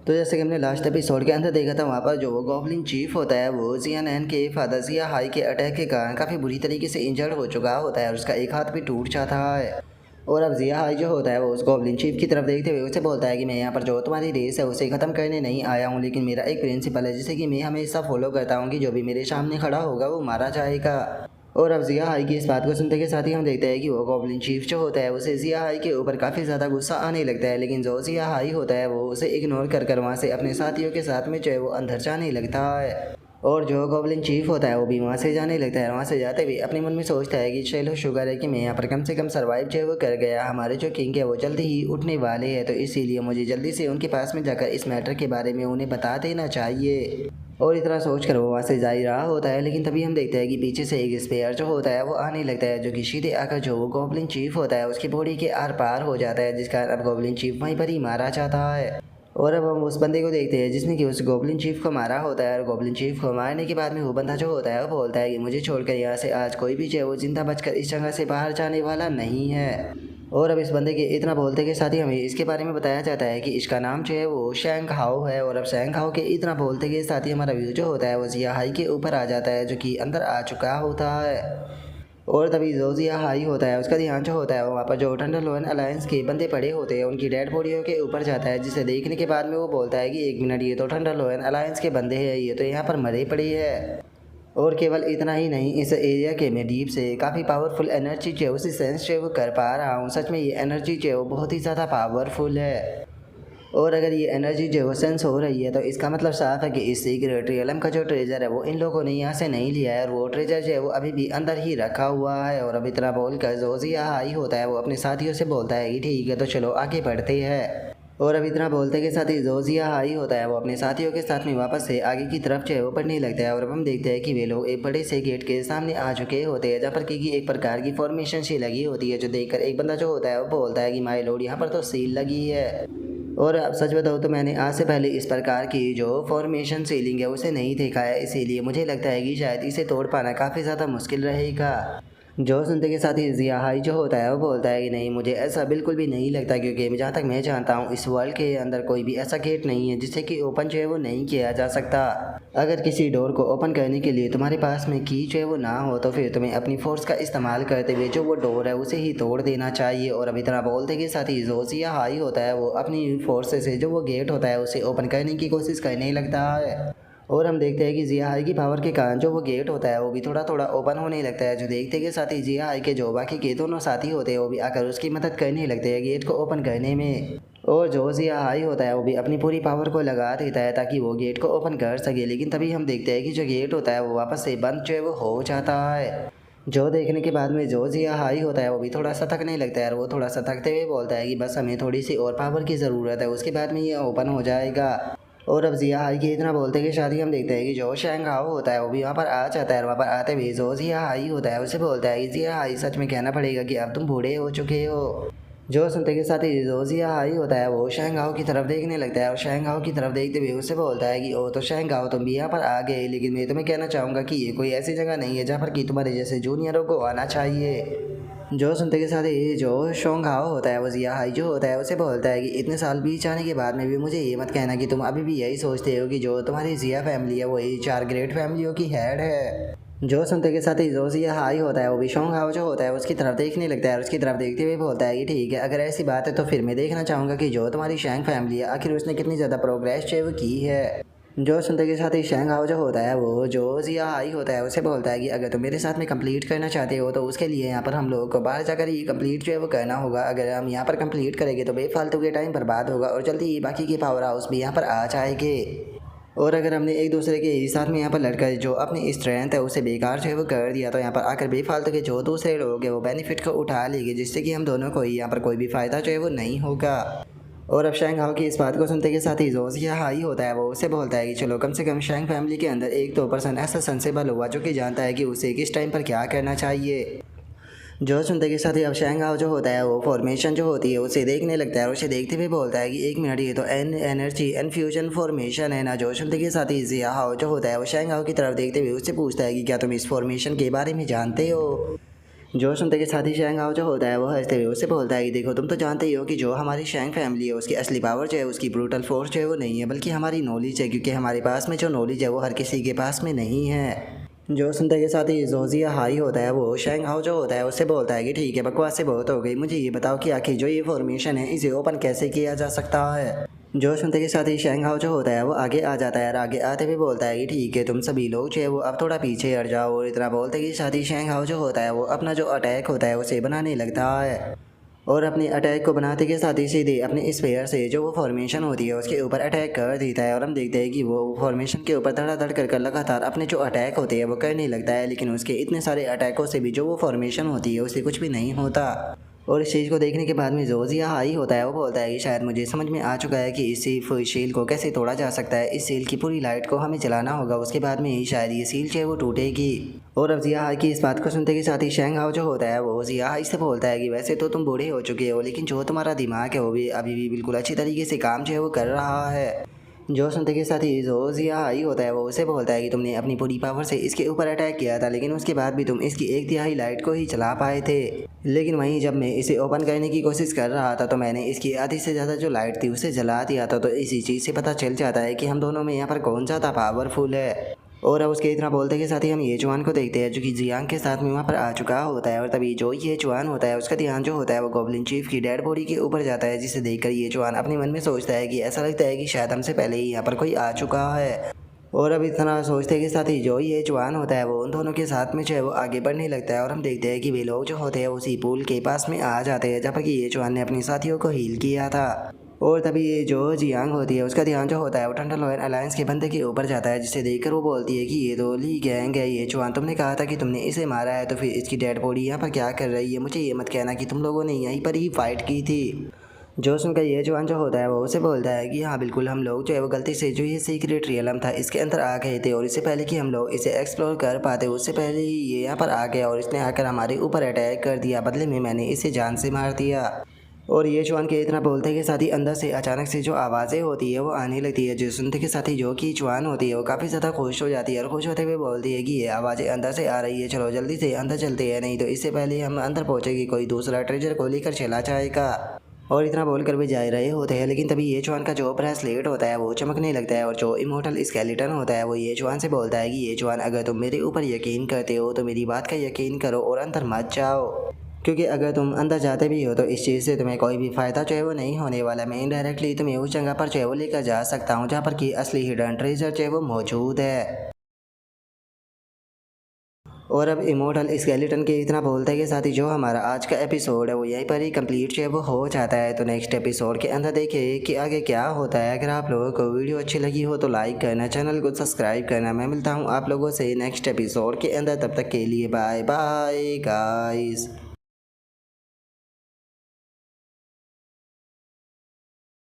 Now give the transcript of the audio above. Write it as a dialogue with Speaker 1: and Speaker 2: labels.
Speaker 1: तो जैसे कि हमने लास्ट एपिसोड के अंदर देखा था, वहाँ पर जो गॉब्लिन चीफ होता है वो जिया नैन के फादर जिया हाई के अटैक के कारण काफ़ी बुरी तरीके से इंजर्ड हो चुका होता है और उसका एक हाथ भी टूट जाता है। और अब जिया हाई जो होता है वो उस गॉब्लिन चीफ की तरफ देखते हुए उसे बोलता है कि मैं यहाँ पर जो तुम्हारी रेस है उसे ख़त्म करने नहीं आया हूँ, लेकिन मेरा एक प्रिंसिपल है जिसे कि मैं हमेशा फॉलो करता हूँ कि जो भी मेरे सामने खड़ा होगा वो मारा जाएगा। और अब जिया हाई की इस बात को सुनते के साथ ही हम देखते हैं कि वो गॉब्लिन चीफ जो होता है उसे जिया हाई के ऊपर काफ़ी ज़्यादा गुस्सा आने लगता है, लेकिन जो जिया हाई होता है वो उसे इग्नोर कर वहाँ से अपने साथियों के साथ में जो है वो अंदर जाने लगता है। और जो गॉब्लिन चीफ होता है वो भी वहाँ से जाने लगता है। वहाँ से जाते हुए अपने मन में सोचता है कि चलो शुगर है कि मैं यहाँ पर कम से कम सर्वाइव जो है वो कर गया, हमारे जो किंग है वो जल्दी ही उठने वाले हैं, तो इसीलिए मुझे जल्दी से उनके पास में जाकर इस मैटर के बारे में उन्हें बता देना चाहिए। और इतना सोच कर वो वहाँ से जा ही रहा होता है, लेकिन तभी हम देखते हैं कि पीछे से एक स्पेयर जो होता है वो आने लगता है, जो कि सीधे आकर जो वो गॉब्लिन चीफ होता है उसकी बॉडी के आर पार हो जाता है, जिस कारण अब गॉब्लिन चीफ वहीं पर ही मारा जाता है। और अब हम उस बंदे को देखते हैं जिसने कि उस गॉब्लिन चीफ को मारा होता है। और गॉब्लिन चीफ को मारने के बाद में वो बंदा जो होता है वो बोलता है कि मुझे छोड़कर यहाँ से आज कोई भी जो है वो जिंदा बचकर इस जगह से बाहर जाने वाला नहीं है। और अब इस बंदे के इतना बोलते के साथ ही हमें इसके बारे में बताया जाता है कि इसका नाम जो है वो शैंग हाओ है। और अब शैंग हाओ के इतना बोलते के साथ ही हमारा व्यू जो होता है वो जिया हाई के ऊपर आ जाता है, जो कि अंदर आ चुका होता है। और तभी जो जिया हाई होता है उसका ध्यान जो होता है वो वहाँ पर जो थंडरलोन अलायंस के बंदे पड़े होते हैं उनकी डेड बॉडियों के ऊपर जाता है, जिसे देखने के बाद में वो बोलता है कि एक मिनट, ये तो थंडरलोन अलायंस के बंदे हैं, ये तो यहाँ पर मरे पड़े हैं। और केवल इतना ही नहीं, इस एरिया के मैं डीप से काफ़ी पावरफुल एनर्जी जो है उसे सेंस जो है वो कर पा रहा हूँ। सच में ये एनर्जी जो है वो बहुत ही ज़्यादा पावरफुल है। और अगर ये एनर्जी जो है वो सेंस हो रही है तो इसका मतलब साफ है कि इस सीक्रेट रियलम का जो ट्रेजर है वो इन लोगों ने यहाँ से नहीं लिया है, और वो ट्रेजर जो है वो अभी भी अंदर ही रखा हुआ है। और अब इतना बोल कर जोजिया हाई होता है वो अपने साथियों से बोलता है कि ठीक है तो चलो आगे बढ़ते हैं। और अब इतना बोलते के साथ ही जोजिया हाई होता है वो अपने साथियों के साथ में वापस से आगे की तरफ जो है वो बढ़ने लगता है। और अब हम देखते हैं कि वे लोग एक बड़े से गेट के सामने आ चुके होते हैं, जहाँ पर की एक प्रकार की फॉर्मेशन सी लगी होती है, जो देखकर एक बंदा जो होता है वो बोलता है कि माय लॉर्ड यहाँ पर तो सील लगी है। और अब सच बताऊँ तो मैंने आज से पहले इस प्रकार की जो फॉर्मेशन सीलिंग है उसे नहीं देखा है, इसीलिए मुझे लगता है कि शायद इसे तोड़ पाना काफ़ी ज़्यादा मुश्किल रहेगा। जो सुनते के साथ ही जिया हाई जो होता है वो बोलता है कि नहीं, मुझे ऐसा बिल्कुल भी नहीं लगता, क्योंकि जहाँ तक मैं जानता हूँ इस वर्ल्ड के अंदर कोई भी ऐसा गेट नहीं है जिससे कि ओपन जो है वो नहीं किया जा सकता। अगर किसी डोर को ओपन करने के लिए तुम्हारे पास में की जो है वो ना हो तो फिर तुम्हें अपनी फोर्स का इस्तेमाल करते हुए जो वो डोर है उसे ही तोड़ देना चाहिए। और अभी इतना बोलते के साथ ही जो जिया हाई होता है वो अपनी फोर्स से जो वो गेट होता है उसे ओपन करने की कोशिश करने लगता है। और हम देखते हैं कि जिया हाई की पावर के कारण जो वो गेट होता है वो भी थोड़ा थोड़ा ओपन होने लगता है, जो देखते के साथ ही जिया हाई के जो बाकी के दोनों साथी होते हैं वो भी आकर उसकी मदद करने लगते हैं गेट को ओपन करने में। और जो जिया हाई होता है वो भी अपनी पूरी पावर को लगा देता है ताकि वो गेट को ओपन कर सके, लेकिन तभी हम देखते हैं कि जो गेट होता है वो वापस से बंद जो है वो हो जाता है। जो देखने के बाद में जो जिया हाई होता है वो भी थोड़ा सा थकने लगता है, और वो थोड़ा सा थकते हुए बोलता है कि बस हमें थोड़ी सी और पावर की ज़रूरत है, उसके बाद में ये ओपन हो जाएगा। और अब जिया हाई के इतना बोलते कि शादी हम देखते हैं कि जो शैंग हाओ होता है वो भी वहाँ पर आ जाता है, और वहाँ पर आते हुए जो जिया हाई होता है उसे बोलता है कि जिया हाई सच में कहना पड़ेगा कि अब तुम बूढ़े हो चुके हो। जो सुनते के साथ ही जो जिया हाई होता है वो शैंग हाओ की तरफ देखने लगता है, और शैंग हाओ की तरफ देखते हुए उससे बोलता है कि ओ तो शैंग हाओ तुम भी यहाँ पर आ गए, लेकिन मैं तुम्हें कहना चाहूँगा कि ये कोई ऐसी जगह नहीं है जहाँ पर कि तुम्हारे जैसे जूनियरों को आना चाहिए। जो सुनते के साथ ही जो शोंग हाओ होता है वो जिया हाई जो होता है उसे बोलता है कि इतने साल बीत जाने के बाद में भी मुझे ये मत कहना कि तुम अभी भी यही सोचते हो कि जो तुम्हारी जिया फैमिली है वही 4 ग्रेट फैमिलियों की हेड है। जो सुनते के साथ ही जो जिया हाई होता है वो भी शोंग हाओ जो होता है उसकी तरफ देखने लगता है, और उसकी तरफ देखते हुए बोलता है कि ठीक है अगर ऐसी बात है तो फिर मैं देखना चाहूँगा कि जो तुम्हारी शैंग फैमिली है आखिर उसने कितनी ज़्यादा प्रोग्रेस जो है वो की है। जो सुनते के साथ ही शैंग हाओ जो होता है वो जो जिया हाई होता है उसे बोलता है कि अगर तुम मेरे साथ में कंप्लीट करना चाहते हो तो उसके लिए यहाँ पर हम लोगों को बाहर जाकर ही कंप्लीट जो है वो करना होगा। अगर हम यहाँ पर कंप्लीट करेंगे तो बेफालतू के टाइम बर्बाद होगा, और जल्दी ही बाकी के पावर हाउस भी यहाँ पर आ जाएंगे। और अगर हमने एक दूसरे के साथ में यहाँ पर लड़कर जो अपनी स्ट्रेंथ है उसे बेकार जो है वो कर दिया तो यहाँ पर आकर बेफालतू के जो दूसरे लोग हैं वो बेनिफिट को उठा लेंगे, जिससे कि हम दोनों को ही यहाँ पर कोई भी फ़ायदा जो है वो नहीं होगा। और अब शैंग हाओ की इस बात को सुनते के साथ ही जो जिया हाई होता है वो उसे बोलता है कि चलो कम से कम शैंग फैमिली के अंदर एक तो पर्सन ऐसा सेंसेबल हुआ जो कि जानता है कि उसे किस टाइम पर क्या करना चाहिए। जो सुनते के साथ ही अब शैंग हाओ जो होता है वो फॉर्मेशन जो होती है उसे देखने लगता है, और उसे देखते हुए बोलता है कि एक मिनट, ये तो एनर्जी इन्फ्यूजन फॉर्मेशन है ना। जो सुनते के साथ ही जिया हाओ जो होता है वो शैंग हाओ की तरफ देखते हुए उससे पूछता है कि क्या तुम इस फॉर्मेशन के बारे में जानते हो। जो सुनते के साथ ही शैंग हाओ जो होता है वो हंसते हुए उससे बोलता है कि देखो तुम तो जानते ही हो कि जो हमारी शैंग फैमिली है उसकी असली पावर जो है उसकी ब्रूटल फोर्स जो है वो नहीं है बल्कि हमारी नॉलेज है, क्योंकि हमारे पास में जो नॉलेज है वो हर किसी के पास में नहीं है। जो सुनते के साथ ही जोजिया हाई होता है वो शैंग हाओ जो होता है उससे बोलता है कि ठीक है बकवास से बहुत हो गई, मुझे ये बताओ कि आखिर जो ये फॉर्मेशन है इसे ओपन कैसे किया जा सकता है। जो सुनते के साथ ही शैंग हाओ जो होता है वो आगे आ जाता है और आगे आते हुए बोलता है कि ठीक है तुम सभी लोग जो है वो अब थोड़ा पीछे हट जाओ, और इतना बोलते कि साथ ही शैंग हाओ जो होता है वो अपना जो अटैक होता है उसे बनाने लगता है और अपने अटैक को बनाते के साथ ही सीधे अपने स्पेयर से जो वो फॉर्मेशन होती है उसके ऊपर अटैक कर देता है। और हम देखते हैं कि वो फॉर्मेशन के ऊपर धड़ाधड़ कर लगातार अपने जो अटैक होते हैं वो करने लगता है, लेकिन उसके इतने सारे अटैकों से भी जो वो फॉर्मेशन होती है उसे कुछ भी नहीं होता। और इस चीज़ को देखने के बाद में जोजिया हाई होता है वो बोलता है कि शायद मुझे समझ में आ चुका है कि इस सील को कैसे तोड़ा जा सकता है। इस सील की पूरी लाइट को हमें जलाना होगा, उसके बाद में ही शायद ये सील जो है वो टूटेगी। और अब जिया हाई की इस बात को सुनते के साथ ही शैंग हाओ जो होता है वो जिया हाई से बोलता है कि वैसे तो तुम बूढ़े हो चुके हो, लेकिन जो तुम्हारा दिमाग है वो भी अभी भी बिल्कुल अच्छी तरीके से काम जो है वो कर रहा है। जो सुनते के साथ ही जो जिया हाई होता है वो उसे बोलता है कि तुमने अपनी पूरी पावर से इसके ऊपर अटैक किया था, लेकिन उसके बाद भी तुम इसकी एक तिहाई लाइट को ही चला पाए थे। लेकिन वहीं जब मैं इसे ओपन करने की कोशिश कर रहा था तो मैंने इसकी आधी से ज़्यादा जो लाइट थी उसे जला दिया था। तो इसी चीज़ से पता चल जाता है कि हम दोनों में यहाँ पर कौन ज़्यादा पावरफुल है। और अब उसके इतना बोलते के साथ ही हम ये चुआन को देखते हैं जो कि जियांग के साथ में वहाँ पर आ चुका होता है। और तभी जो ये चुआन होता है उसका ध्यान जो होता है वो गॉब्लिन चीफ की डेड बॉडी के ऊपर जाता है, जिसे देखकर ये चुआन अपने मन में सोचता है कि ऐसा लगता है कि शायद हमसे पहले ही यहाँ पर कोई आ चुका है। और अब इतना सोचते के साथ ही जो ये जवान होता है वो उन दोनों के साथ में जो है वो आगे बढ़ने लगता है। और हम देखते हैं कि वे लोग जो होते हैं उसी पूल के पास में आ जाते हैं जहाँ पर कि ये जवान ने अपने साथियों को हील किया था। और तभी ये जो जियांग होती है उसका ध्यान जो होता है वो थंडर लॉयन अलायंस के बंदे के ऊपर जाता है, जिसे देखकर वो बोलती है कि ये तो ली गैंग है। ये जवान तुमने कहा था कि तुमने इसे मारा है, तो फिर इसकी डेड बॉडी यहाँ पर क्या कर रही है? मुझे ये मत कहना कि तुम लोगों ने यहीं पर ही फाइट की थी। जो सुनकर ये जवान जो होता है वो उसे बोलता है कि हाँ बिल्कुल, हम लोग जो है वो गलती से जो ये सीक्रेट रियलम था इसके अंदर आ गए थे, और इससे पहले कि हम लोग इसे एक्सप्लोर कर पाते उससे पहले ही ये यहाँ पर आ गया और इसने आकर हमारे ऊपर अटैक कर दिया। बदले में मैंने इसे जान से मार दिया। और ये जवान के इतना बोलते के साथ ही अंदर से अचानक से जो आवाज़ें होती है वो आने लगती है, जो सुनते के साथ ही जो कि जवान होती है वो काफ़ी ज़्यादा खुश हो जाती है और खुश होते हुए बोलती है कि ये आवाज़ें अंदर से आ रही है, चलो जल्दी से अंदर चलते हैं, नहीं तो इससे पहले हम अंदर पहुँचेगी कोई दूसरा ट्रेजर को लेकर चला जाएगा। और इतना बोलकर भी जा रहे होते हैं, लेकिन तभी ये जवान का जो ब्रेसलेट होता है वो चमकने लगता है और जो इमोर्टल स्केलेटन होता है वो ये जवान से बोलता है कि ये जवान, अगर तुम मेरे ऊपर यकीन करते हो तो मेरी बात का यकीन करो और अंदर मत जाओ, क्योंकि अगर तुम अंदर जाते भी हो तो इस चीज़ से तुम्हें कोई भी फ़ायदा जो है वो नहीं होने वाला। मैं इनडायरेक्टली तुम्हें उस जगह पर जो है वो लेकर जा सकता हूँ जहाँ पर कि असली हिडन ट्रेजर जो है वो मौजूद है। और अब इमोर्टल स्केलेटन के इतना बोलते के साथ ही जो हमारा आज का एपिसोड है वो यहीं पर ही कंप्लीट जो है वो हो जाता है। तो नेक्स्ट एपिसोड के अंदर देखिए कि आगे क्या होता है। अगर आप लोगों को वीडियो अच्छी लगी हो तो लाइक करना, चैनल को सब्सक्राइब करना। मैं मिलता हूँ आप लोगों से नेक्स्ट एपिसोड के अंदर, तब तक के लिए बाय बाय गाइस।